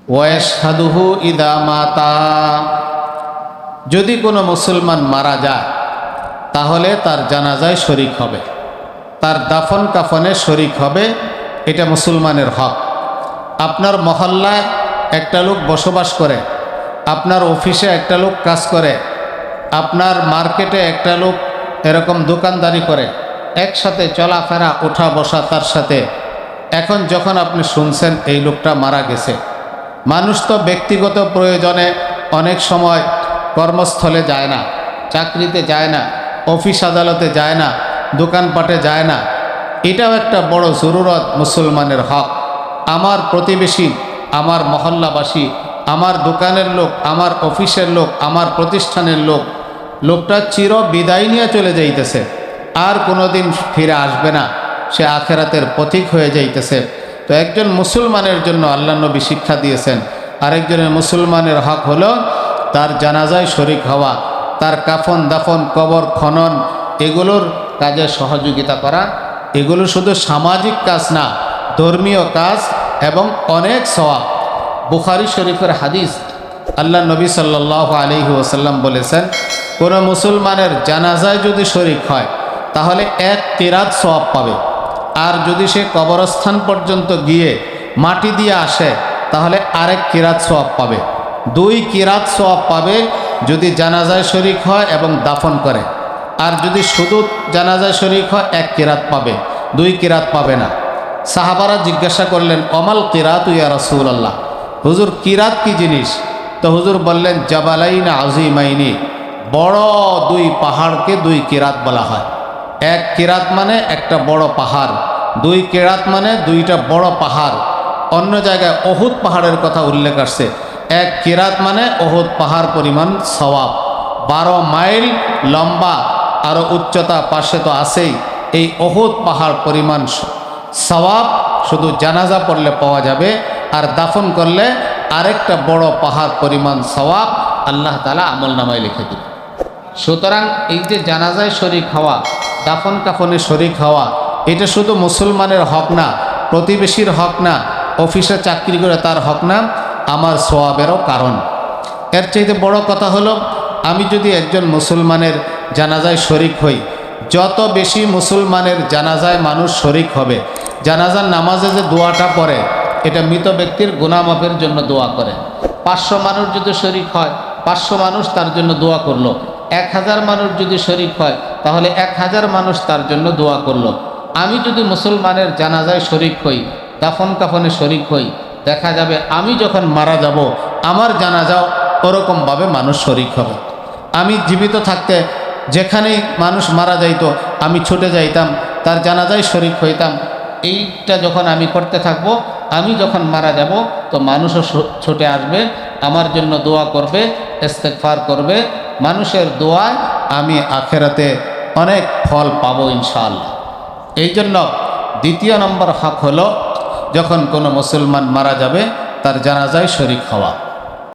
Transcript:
ওয়াশহাদুহু ইদা মাতা, যদি কোনো মুসলমান মারা যায় তাহলে তার জানাজায় শরিক হবে, তার দাফন কাফনে শরিক হবে। এটা মুসলমানের হক। আপনার মহল্লায় একটা লোক বসবাস করে, আপনার অফিসে একটা লোক কাজ করে, আপনার মার্কেটে একটা লোক এরকম দোকানদারি করে, একসাথে চলাফেরা ওঠা বসা তার সাথে। এখন যখন আপনি শুনছেন এই লোকটা মারা গেছে, মানুষ তো ব্যক্তিগত প্রয়োজনে অনেক সময় কর্মস্থলে যায় না, চাকরিতে যায় না, অফিস আদালতে যায় না, দোকানপাটে যায় না। এটাও একটা বড় জরুরত, মুসলমানের হক। আমার প্রতিবেশী, আমার মহল্লাবাসী, আমার দোকানের লোক, আমার অফিসের লোক, আমার প্রতিষ্ঠানের লোক, লোকটা চির বিদায় নিয়ে চলে যাইতেছে, আর কোনোদিন ফিরে আসবে না, সে আখেরাতের পথিক হয়ে যাইতেছে। তো একজন মুসলমানের জন্য আল্লাহ নবী শিক্ষা দিয়েছেন, আরেকজনের মুসলমানের হক হলো তার জানাজায় শরিক হওয়া, তার কাফন দাফন কবর খনন এগুলোর কাজে সহযোগিতা করা। এগুলো শুধু সামাজিক কাজ না, ধর্মীয় কাজ এবং অনেক সওয়াব। বুখারী শরীফের হাদিস, আল্লাহ নবী সাল্লাল্লাহু আলাইহি ওয়াসাল্লাম বলেছেন, কোনো মুসলমানের জানাজায় যদি শরিক হয় তাহলে 1 কিরাত সওয়াব পাবে, আর যদি সে কবরস্থান পর্যন্ত গিয়ে মাটি দিয়ে আসে তাহলে আরেক কিরাত সওয়াব পাবে। 2 কিরাত সওয়াব পাবে যদি জানাজায় শরিক হয় এবং দাফন করে। আর যদি শুধু জানাজায় শরিক হয় 1 কিরাত পাবে, 2 কিরাত পাবে না। সাহাবারা জিজ্ঞাসা করলেন, অমাল কিরাত ইয়া রাসূলুল্লাহ, হুজুর কিরাত কি জিনিস? তো হুজুর বললেন, জাবালাইন আজিমাইনি, বড় 2 পাহাড়কে 2 কিরাত বলা হয়। 1 কিরাত মানে একটা বড় পাহাড়, 2 কিরাত মানে 2টা বড় পাহাড়। অন্য জায়গায় ওহুদ পাহাড়ের কথা উল্লেখ আসছে। 1 কিরাত মানে ওহুদ পাহাড় পরিমাণ সওয়াব। 12 মাইল লম্বা, আরও উচ্চতা পাশে তো আছেই। এই ওহুদ পাহাড় পরিমাণ সওয়াব শুধু জানাজা পড়লে পাওয়া যাবে, আর দাফন করলে আরেকটা বড় পাহাড় পরিমাণ সওয়াব আল্লাহ তাআলা আমল নামায় লিখে দিবে। সুতরাং এই যে জানাজায় শরিক হওয়া, দাফন কাফনে শরিক হওয়া, এটা শুধু মুসলমানের হক না, প্রতিবেশীর হক না, অফিসে চাকরি করে তার হক না, আমার সওয়াবেরও কারণ। এর চাইতে বড় কথা হলো, আমি যদি একজন মুসলমানের জানাজায় শরিক হই, যত বেশি মুসলমানের জানাজায় মানুষ শরিক হবে, জানাজার নামাজে যে দোয়াটা পড়ে এটা মৃত ব্যক্তির গুনাহ মাফের জন্য দোয়া করে। 500 মানুষ যদি শরিক হয়, 500 মানুষ তার জন্য দোয়া করলো। 1000 মানুষ যদি শরিক হয় তাহলে 1000 মানুষ তার জন্য দোয়া করলো। আমি যদি মুসলমানের জানাজায় শরিক হই, দাফন কাফনে শরিক হই, দেখা যাবে আমি যখন মারা যাব আমার জানাজাও ওরকমভাবে মানুষ শরিক হবে। আমি জীবিত থাকতে যেখানেই মানুষ মারা যাইতো আমি ছুটে যাইতাম, তার জানাজায় শরিক হইতাম। এইটা যখন আমি করতে থাকব, আমি যখন মারা যাব তো মানুষও ছুটে আসবে, আমার জন্য দোয়া করবে, ইস্তেগফার করবে। মানুষের দোয়ায় আমি আখেরাতে অনেক ফল পাবো ইনশাআল্লাহ। এই জন্য 2 নম্বর হক হলো, যখন কোনো মুসলমান মারা যাবে তার জানাজায় শরিক হওয়া।